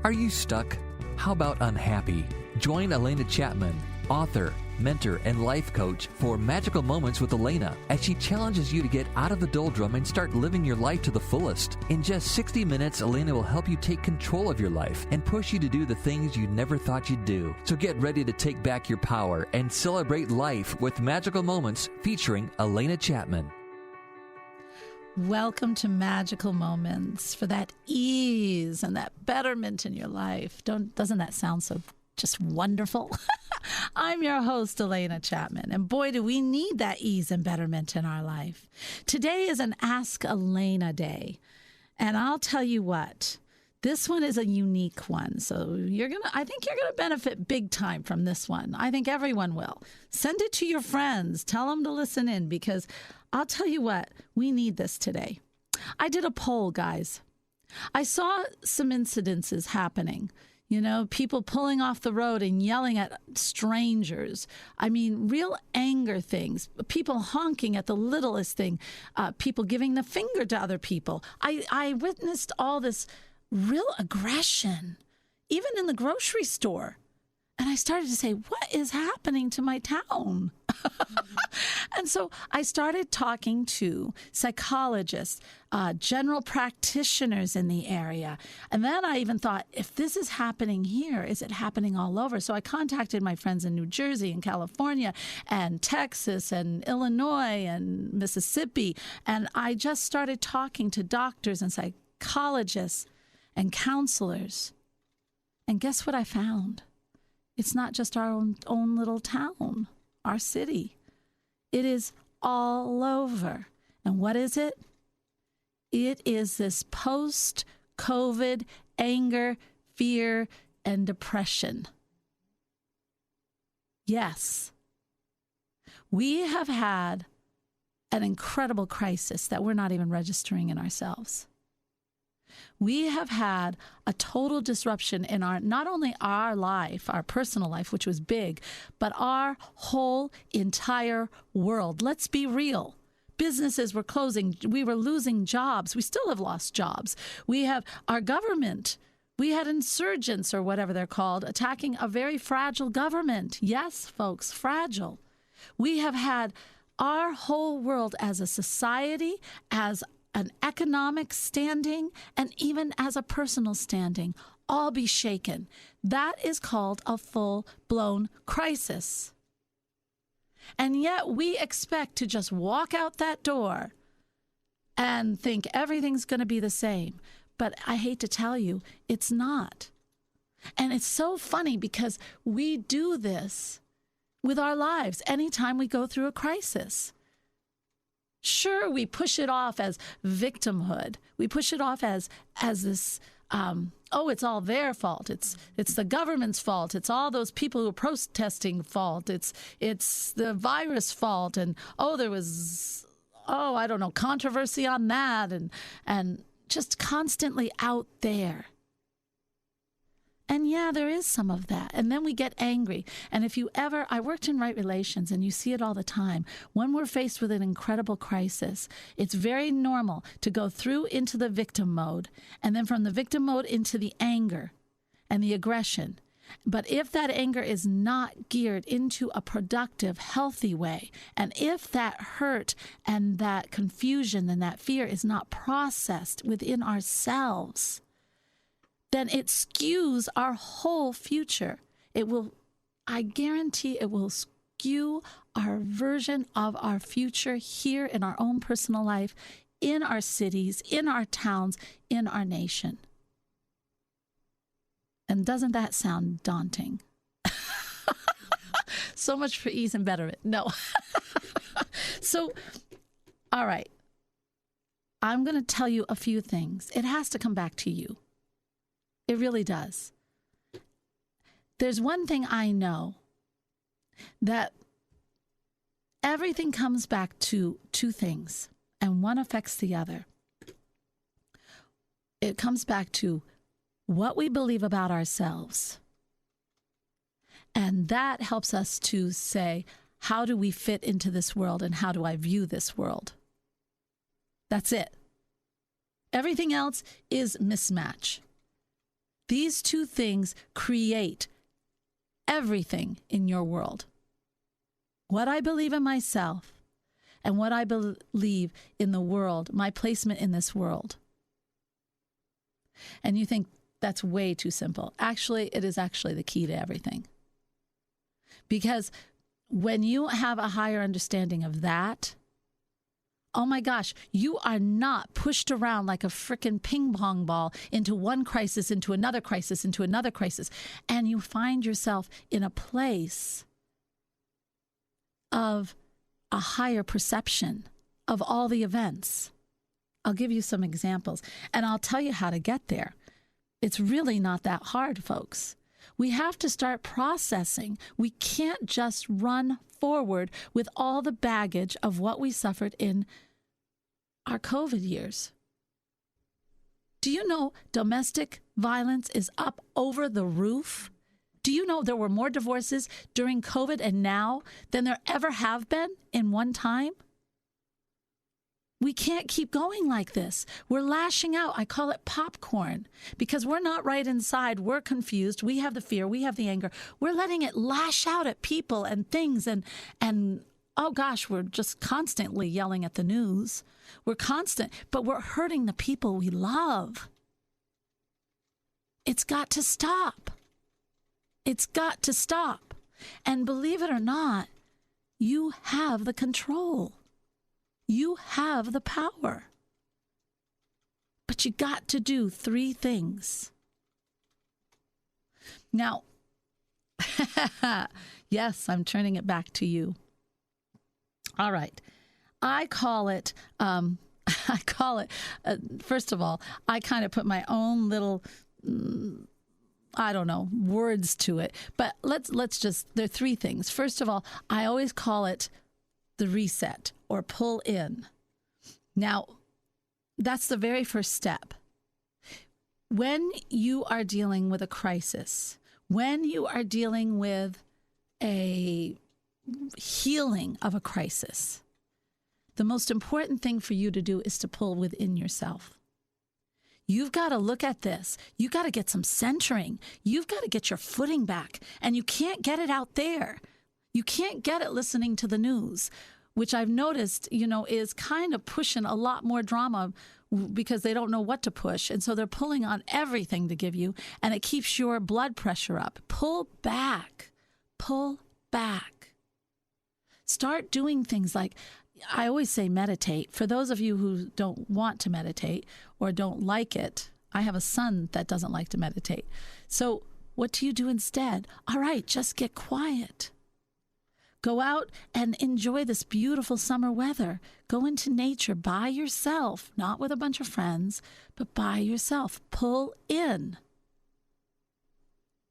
Are you stuck? How about unhappy? Join Alena Chapman, author, mentor, and life coach for Magical Moments with Alena as she challenges you to get out of the doldrum and start living your life to the fullest. In just 60 minutes, Alena will help you take control of your life and push you to do the things you never thought you'd do. So get ready to take back your power and celebrate life with Magical Moments featuring Alena Chapman. Welcome to Magical Moments for that ease and that betterment in your life. Doesn't that sound so just wonderful? I'm your host, Alena Chapman, and boy, do we need that ease and betterment in our life. Today is an Ask Alena day, and I'll tell you what, this one is a unique one, so I think you're gonna benefit big time from this one. I think everyone will. Send it to your friends. Tell them to listen in, because I'll tell you what, we need this today. I did a poll, guys. I saw some incidences happening. You know, people pulling off the road and yelling at strangers. I mean, real anger things. People honking at the littlest thing. People giving the finger to other people. I witnessed all this real aggression, even in the grocery store. And I started to say, what is happening to my town? And so I started talking to psychologists, general practitioners in the area. And then I even thought, if this is happening here, is it happening all over? So I contacted my friends in New Jersey and California and Texas and Illinois and Mississippi. And I just started talking to doctors and psychologists and counselors. And guess what I found? It's not just our own little town, our city. It is all over. And what is it? It is this post-COVID anger, fear, and depression. Yes, we have had an incredible crisis that we're not even registering in ourselves. We have had a total disruption in not only our life, our personal life, which was big, but our whole entire world. Let's be real. Businesses were closing. We were losing jobs. We still have lost jobs. We have our government. We had insurgents, or whatever they're called, attacking a very fragile government. Yes, folks, fragile. We have had our whole world as a society, as an economic standing, and even as a personal standing, all be shaken. That is called a full-blown crisis. And yet we expect to just walk out that door and think everything's going to be the same. But I hate to tell you, it's not. And it's so funny because we do this with our lives anytime we go through a crisis. Sure, we push it off as victimhood. We push it off as this, it's all their fault. It's the government's fault. It's all those people who are protesting fault. It's the virus fault. And, there was, I don't know, controversy on that. And just constantly out there. And yeah, there is some of that. And then we get angry. And I worked in right relations, and you see it all the time. When we're faced with an incredible crisis, it's very normal to go through into the victim mode, and then from the victim mode into the anger and the aggression. But if that anger is not geared into a productive, healthy way, and if that hurt and that confusion and that fear is not processed within ourselves, then it skews our whole future. I guarantee it will skew our version of our future here in our own personal life, in our cities, in our towns, in our nation. And doesn't that sound daunting? So much for ease and betterment. No. So, all right. I'm going to tell you a few things. It has to come back to you. It really does. There's one thing I know, that everything comes back to two things, and one affects the other. It comes back to what we believe about ourselves. And that helps us to say, how do we fit into this world, and how do I view this world? That's it. Everything else is mismatch. These two things create everything in your world. What I believe in myself and what I believe in the world, my placement in this world. And you think that's way too simple. Actually, it is actually the key to everything. Because when you have a higher understanding of that, oh my gosh, you are not pushed around like a frickin' ping pong ball into one crisis, into another crisis, into another crisis. And you find yourself in a place of a higher perception of all the events. I'll give you some examples, and I'll tell you how to get there. It's really not that hard, folks. We have to start processing. We can't just run forward with all the baggage of what we suffered in our COVID years. Do you know domestic violence is up over the roof? Do you know there were more divorces during COVID and now than there ever have been in one time? We can't keep going like this. We're lashing out. I call it popcorn because we're not right inside. We're confused. We have the fear. We have the anger. We're letting it lash out at people and things. And oh gosh, we're just constantly yelling at the news. We're constant, but we're hurting the people we love. It's got to stop. It's got to stop. And believe it or not, you have the control. You have the power. But you got to do 3 things. Now, yes, I'm turning it back to you. All right. I call it, first of all, I kind of put my own little, words to it. But let's just, there are 3 things. First of all, I always call it the reset or pull in. Now, that's the very first step. When you are dealing with a crisis, when you are dealing with a healing of a crisis, the most important thing for you to do is to pull within yourself. You've got to look at this. You've got to get some centering. You've got to get your footing back. And you can't get it out there. You can't get it listening to the news, which I've noticed, is kind of pushing a lot more drama because they don't know what to push. And so they're pulling on everything to give you, and it keeps your blood pressure up. Pull back. Pull back. Start doing things like, I always say meditate. For those of you who don't want to meditate or don't like it, I have a son that doesn't like to meditate. So what do you do instead? All right, just get quiet. Go out and enjoy this beautiful summer weather. Go into nature by yourself, not with a bunch of friends, but by yourself. Pull in.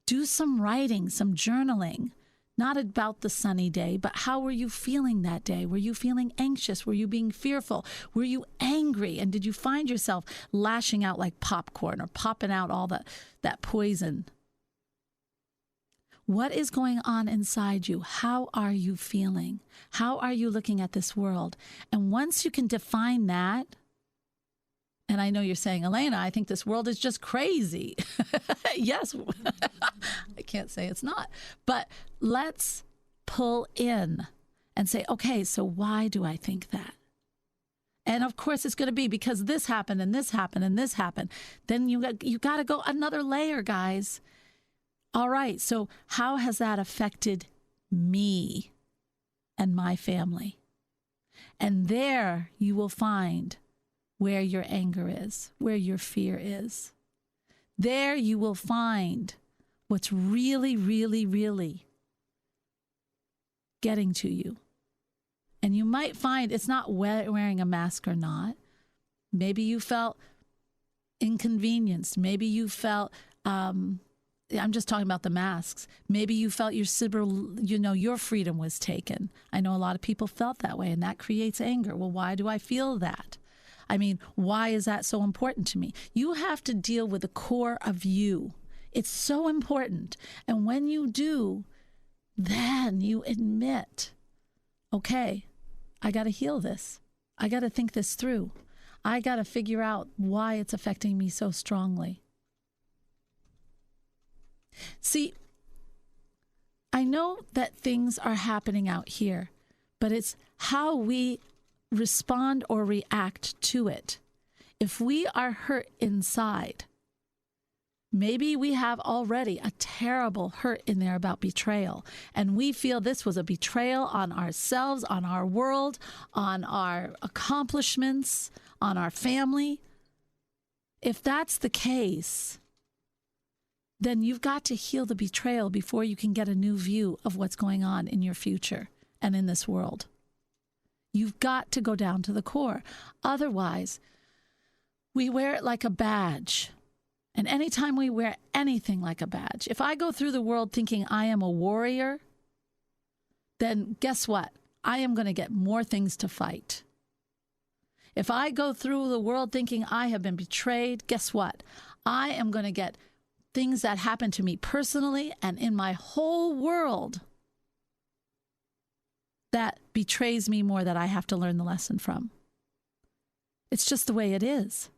Do some writing, some journaling. Not about the sunny day, but how were you feeling that day? Were you feeling anxious? Were you being fearful? Were you angry? And did you find yourself lashing out like popcorn or popping out all that poison? What is going on inside you? How are you feeling? How are you looking at this world? And once you can define that, and I know you're saying, Alena, I think this world is just crazy. Yes, I can't say it's not. But let's pull in and say, okay, so why do I think that? And of course, it's going to be because this happened and this happened and this happened. Then you got to go another layer, guys. All right, so how has that affected me and my family? And there you will find where your anger is, where your fear is. There you will find what's really, really, really getting to you. And you might find it's not wearing a mask or not. Maybe you felt inconvenienced. Maybe you felt, I'm just talking about the masks. Maybe you felt your freedom was taken. I know a lot of people felt that way, and that creates anger. Well, why do I feel that? I mean, why is that so important to me? You have to deal with the core of you. It's so important. And when you do, then you admit, okay, I got to heal this. I got to think this through. I got to figure out why it's affecting me so strongly. See, I know that things are happening out here, but it's how we respond or react to it. If we are hurt inside, maybe we have already a terrible hurt in there about betrayal, and we feel this was a betrayal on ourselves, on our world, on our accomplishments, on our family. If that's the case, then you've got to heal the betrayal before you can get a new view of what's going on in your future and in this world. You've got to go down to the core. Otherwise, we wear it like a badge. And anytime we wear anything like a badge, if I go through the world thinking I am a warrior, then guess what? I am going to get more things to fight. If I go through the world thinking I have been betrayed, guess what? I am going to get things that happen to me personally and in my whole world that betrays me more, that I have to learn the lesson from. It's just the way it is.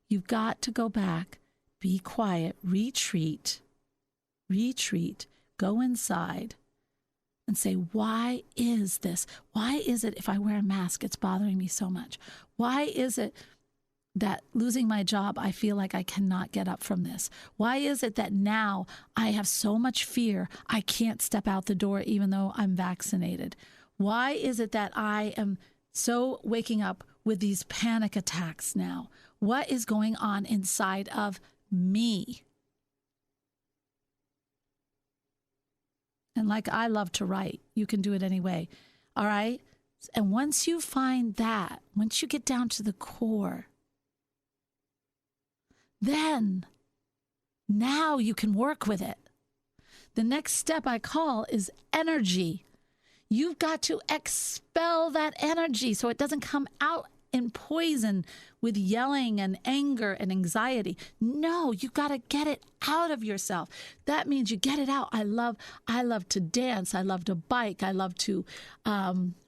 You've got to go back, be quiet, retreat, go inside and say, why is this? Why is it if I wear a mask, it's bothering me so much? Why is it that losing my job, I feel like I cannot get up from this? Why is it that now I have so much fear, I can't step out the door even though I'm vaccinated? Why is it that I am so waking up with these panic attacks now? What is going on inside of me? And like I love to write, you can do it anyway. All right? And once you find that, once you get down to the core, then now you can work with it. The next step I call is energy. You've got to expel that energy so it doesn't come out in poison with yelling and anger and anxiety. No, you got to get it out of yourself. That means you get it out. I love to dance. I love to bike. I love to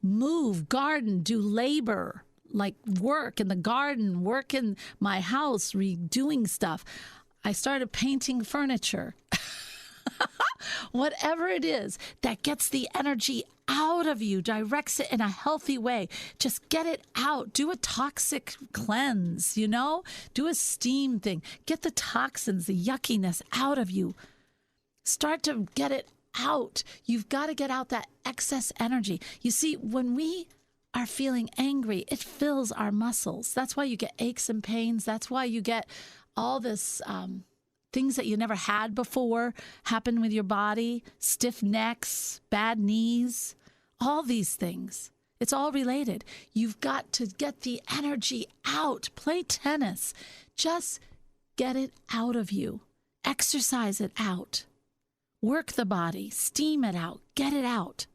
move, garden, do labor, like work in the garden, work in my house, redoing stuff. I started painting furniture. Whatever it is that gets the energy out of you, directs it in a healthy way. Just get it out. Do a toxic cleanse, do a steam thing. Get the toxins, the yuckiness out of you. Start to get it out. You've got to get out that excess energy. You see, when we are feeling angry, it fills our muscles. That's why you get aches and pains. That's why you get all this things that you never had before happen with your body, stiff necks, bad knees, all these things. It's all related. You've got to get the energy out. Play tennis. Just get it out of you. Exercise it out. Work the body. Steam it out. Get it out.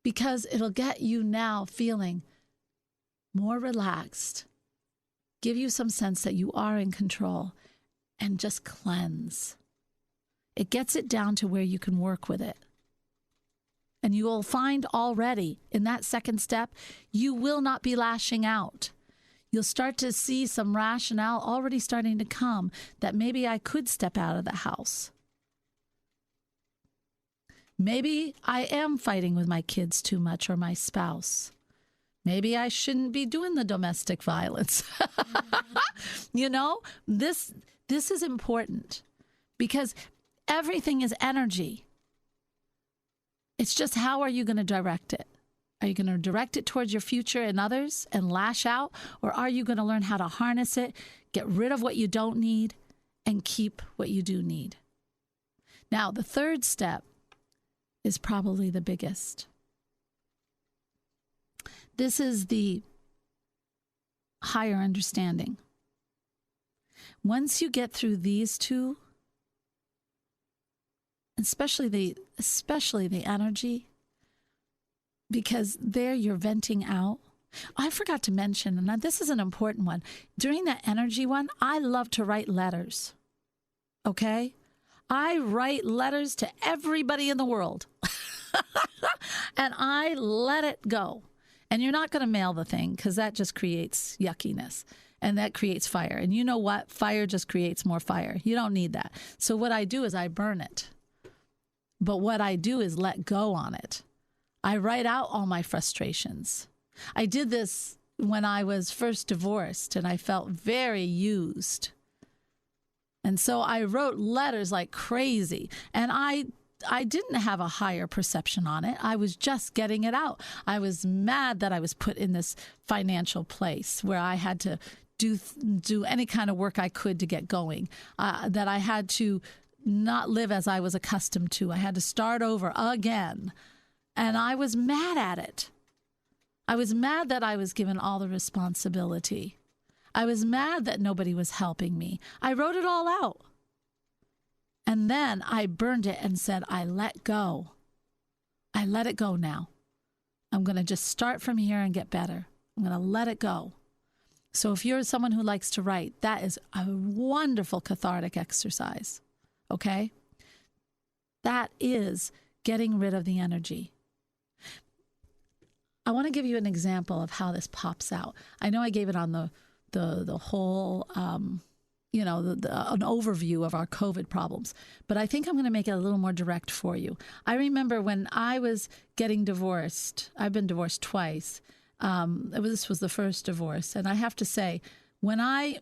Because it'll get you now feeling more relaxed, give you some sense that you are in control, and just cleanse. It gets it down to where you can work with it. And you will find already in that second step, you will not be lashing out. You'll start to see some rationale already starting to come that maybe I could step out of the house. Maybe I am fighting with my kids too much or my spouse. Maybe I shouldn't be doing the domestic violence. This is important because everything is energy. It's just how are you going to direct it? Are you going to direct it towards your future and others and lash out? Or are you going to learn how to harness it, get rid of what you don't need, and keep what you do need? Now, the third step is probably the biggest. This is the higher understanding. Once you get through these two, especially the energy, because there you're venting out. I forgot to mention, and this is an important one. During that energy one, I love to write letters. Okay? I write letters to everybody in the world. And I let it go. And you're not going to mail the thing because that just creates yuckiness. And that creates fire. And you know what? Fire just creates more fire. You don't need that. So what I do is I burn it. But what I do is let go on it. I write out all my frustrations. I did this when I was first divorced and I felt very used. And so I wrote letters like crazy. And I didn't have a higher perception on it. I was just getting it out. I was mad that I was put in this financial place where I had to do any kind of work I could to get going, that I had to not live as I was accustomed to. I had to start over again. And I was mad at it. I was mad that I was given all the responsibility. I was mad that nobody was helping me. I wrote it all out. And then I burned it and said, I let go. I let it go now. I'm going to just start from here and get better. I'm going to let it go. So if you're someone who likes to write, that is a wonderful cathartic exercise. Okay? That is getting rid of the energy. I want to give you an example of how this pops out. I know I gave it on the whole, an overview of our COVID problems, but I think I'm going to make it a little more direct for you. I remember when I was getting divorced. I've been divorced twice. This was the first divorce, and I have to say, when I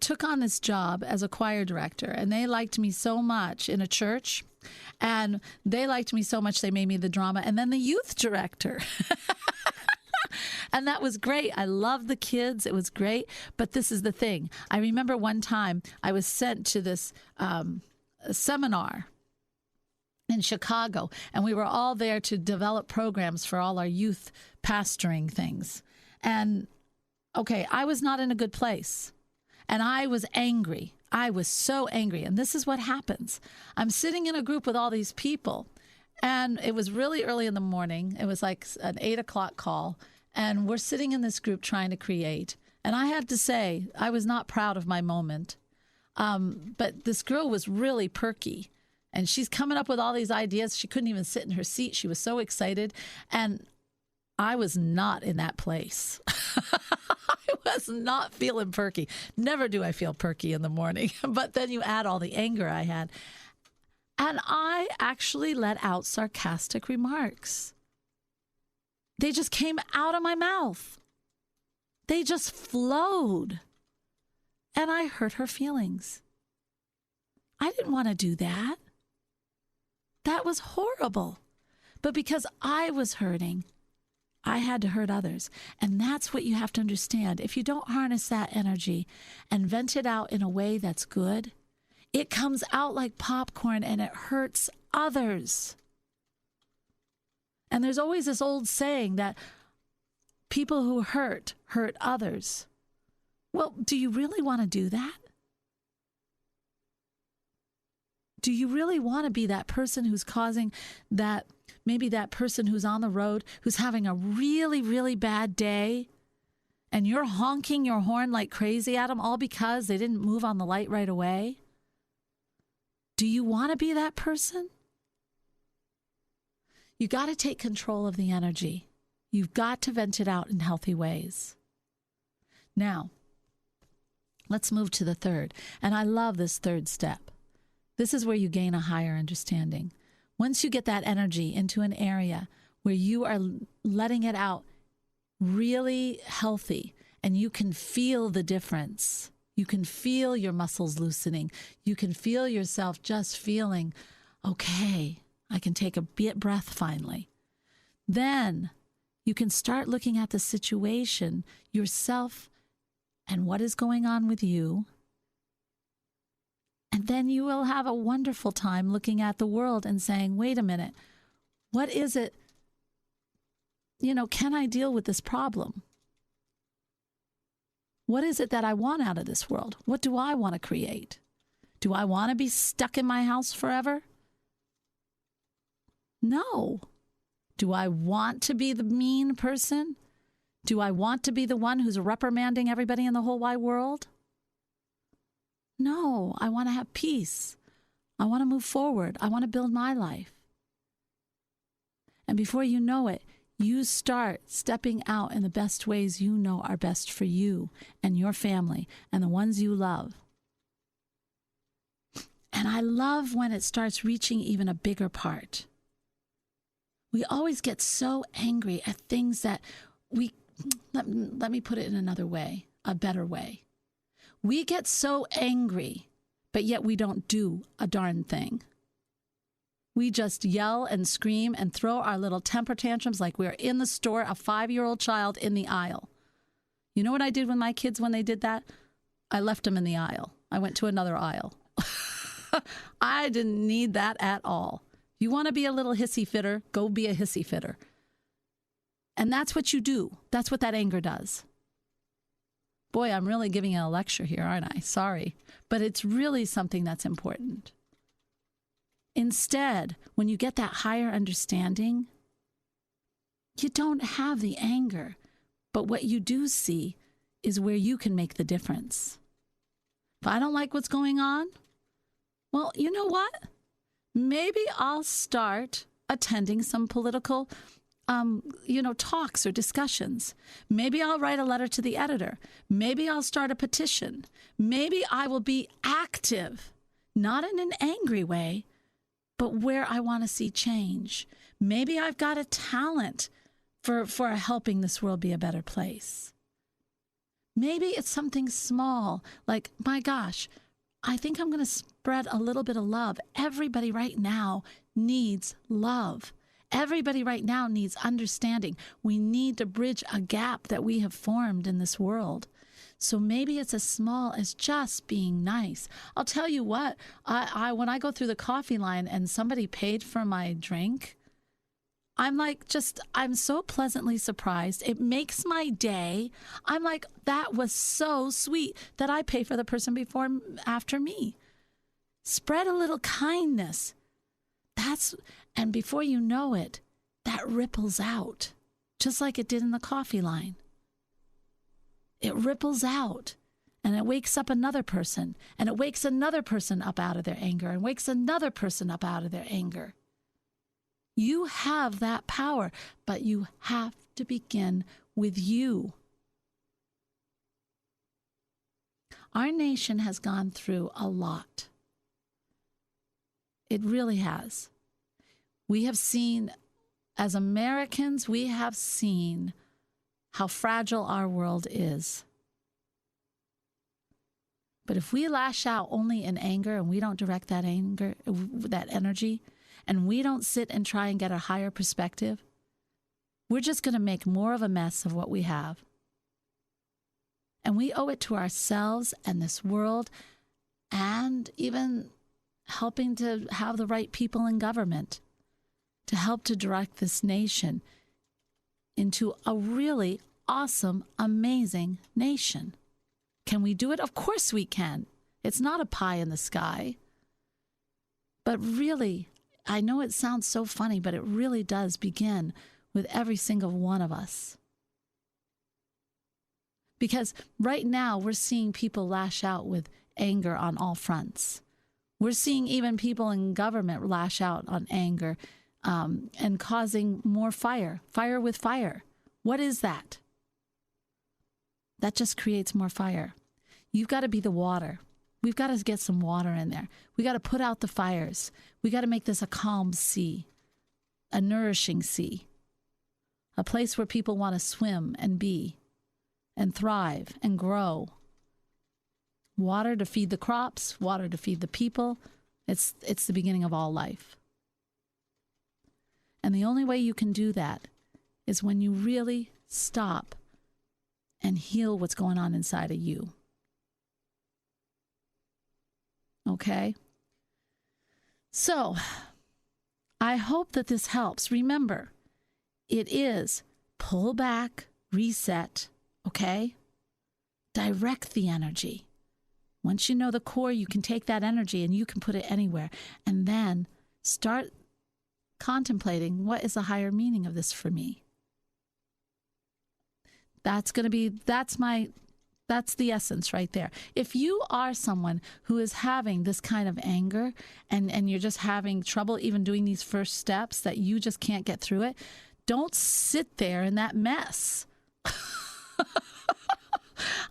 took on this job as a choir director, and they liked me so much in a church, and they liked me so much they made me the drama, and then the youth director. And that was great. I loved the kids. It was great. But this is the thing. I remember one time I was sent to this seminar in Chicago, and we were all there to develop programs for all our youth pastoring things. And okay, I was not in a good place, and I was angry. I was so angry. And this is what happens. I'm sitting in a group with all these people, and it was really early in the morning. It was like an 8 o'clock call, and we're sitting in this group trying to create. And I had to say, I was not proud of my moment. But this girl was really perky. And she's coming up with all these ideas. She couldn't even sit in her seat. She was so excited. And I was not in that place. I was not feeling perky. Never do I feel perky in the morning. But then you add all the anger I had. And I actually let out sarcastic remarks. They just came out of my mouth. They just flowed. And I hurt her feelings. I didn't want to do that. That was horrible. But because I was hurting, I had to hurt others. And that's what you have to understand. If you don't harness that energy and vent it out in a way that's good, it comes out like popcorn and it hurts others. And there's always this old saying that people who hurt others. Well, do you really want to do that? Do you really want to be that person who's causing that, maybe that person who's on the road, who's having a really, really bad day, and you're honking your horn like crazy at them all because they didn't move on the light right away? Do you want to be that person? You got to take control of the energy. You've got to vent it out in healthy ways. Now, let's move to the third. And I love this third step. This is where you gain a higher understanding. Once you get that energy into an area where you are letting it out really healthy and you can feel the difference, you can feel your muscles loosening, you can feel yourself just feeling, okay, I can take a breath finally. Then you can start looking at the situation, yourself, and what is going on with you. And then you will have a wonderful time looking at the world and saying, wait a minute, what is it? Can I deal with this problem? What is it that I want out of this world? What do I want to create? Do I want to be stuck in my house forever? No. Do I want to be the mean person? Do I want to be the one who's reprimanding everybody in the whole wide world? No, I want to have peace. I want to move forward. I want to build my life. And before you know it, you start stepping out in the best ways you know are best for you and your family and the ones you love. And I love when it starts reaching even a bigger part. We always get so angry at things that let me put it in another way, a better way. We get so angry, but yet we don't do a darn thing. We just yell and scream and throw our little temper tantrums like we're in the store, a 5-year-old child in the aisle. You know what I did with my kids when they did that? I left them in the aisle. I went to another aisle. I didn't need that at all. You want to be a little hissy fitter, go be a hissy fitter. And that's what you do. That's what that anger does. Boy, I'm really giving you a lecture here, aren't I? Sorry. But it's really something that's important. Instead, when you get that higher understanding, you don't have the anger. But what you do see is where you can make the difference. If I don't like what's going on, well, you know what? Maybe I'll start attending some political talks or discussions. Maybe I'll write a letter to the editor. Maybe I'll start a petition. Maybe I will be active, not in an angry way, but where I want to see change. Maybe I've got a talent for helping this world be a better place. Maybe it's something small, like, my gosh, I think I'm going to spread a little bit of love. Everybody right now needs love. Everybody right now needs understanding. We need to bridge a gap that we have formed in this world. So maybe it's as small as just being nice. I'll tell you what, I when I go through the coffee line and somebody paid for my drink, I'm so pleasantly surprised. It makes my day. I'm like, that was so sweet that I pay for the person after me. Spread a little kindness. And before you know it, that ripples out, just like it did in the coffee line. It ripples out, and it wakes up another person, and it wakes another person up out of their anger, and wakes another person up out of their anger. You have that power, but you have to begin with you. Our nation has gone through a lot. It really has. We have seen, as Americans, we have seen how fragile our world is. But if we lash out only in anger and we don't direct that anger, that energy, and we don't sit and try and get a higher perspective, we're just going to make more of a mess of what we have. And we owe it to ourselves and this world, and even helping to have the right people in government to help to direct this nation into a really awesome, amazing nation. Can we do it? Of course we can. It's not a pie in the sky. But really, I know it sounds so funny, but it really does begin with every single one of us. Because right now we're seeing people lash out with anger on all fronts. We're seeing even people in government lash out on anger and causing more fire with fire. What is that? That just creates more fire. You've got to be the water. We've got to get some water in there. We got to put out the fires. We got to make this a calm sea, a nourishing sea, a place where people want to swim and be and thrive and grow. Water to feed the crops, water to feed the people. It's the beginning of all life. And the only way you can do that is when you really stop and heal what's going on inside of you. Okay? So, I hope that this helps. Remember, it is pull back, reset, okay? Direct the energy. Once you know the core, you can take that energy and you can put it anywhere. And then start contemplating, what is the higher meaning of this for me? That's the essence right there. If you are someone who is having this kind of anger and you're just having trouble even doing these first steps, that you just can't get through it, Don't sit there in that mess.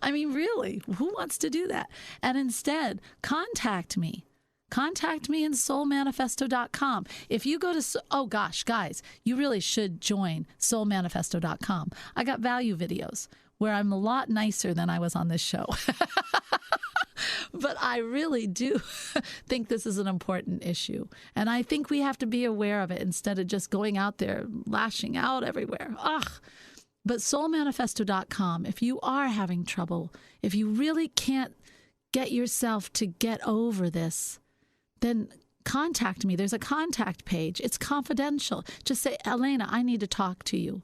I mean, really, who wants to do that? And instead, contact me. Contact me in soulmanifesto.com. If you go to, oh gosh, guys, you really should join soulmanifesto.com. I got value videos where I'm a lot nicer than I was on this show. But I really do think this is an important issue. And I think we have to be aware of it instead of just going out there lashing out everywhere. Ugh. But soulmanifesto.com, if you are having trouble, if you really can't get yourself to get over this, then contact me. There's a contact page. It's confidential. Just say, Alena, I need to talk to you.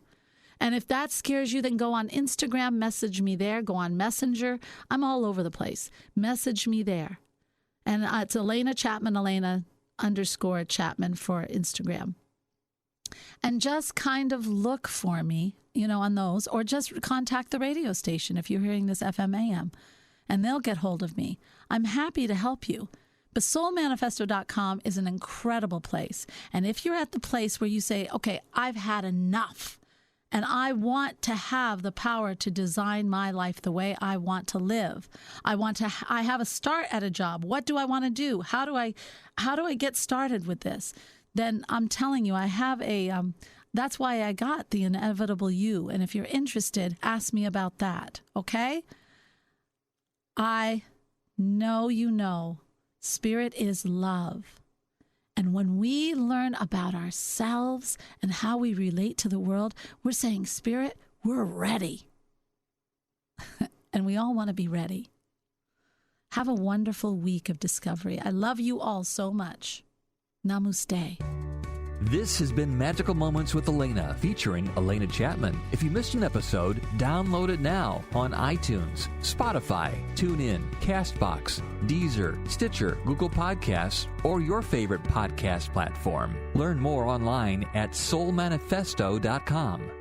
And if that scares you, then go on Instagram, message me there. Go on Messenger. I'm all over the place. Message me there. And it's Alena Chapman, Alena_Chapman for Instagram. And just kind of look for me, on those, or just contact the radio station if you're hearing this FM AM, and they'll get hold of me. I'm happy to help you. But soulmanifesto.com is an incredible place. And if you're at the place where you say, okay, I've had enough, and I want to have the power to design my life the way I want to live. I have a start at a job. What do I want to do? How do I get started with this? Then I'm telling you, I have that's why I got the Inevitable You. And if you're interested, ask me about that. Okay? I know Spirit is love. And when we learn about ourselves and how we relate to the world, we're saying, Spirit, we're ready. And we all want to be ready. Have a wonderful week of discovery. I love you all so much. Namaste. This has been Magical Moments with Alena, featuring Alena Chapman. If you missed an episode, download it now on iTunes, Spotify, TuneIn, CastBox, Deezer, Stitcher, Google Podcasts, or your favorite podcast platform. Learn more online at soulmanifesto.com.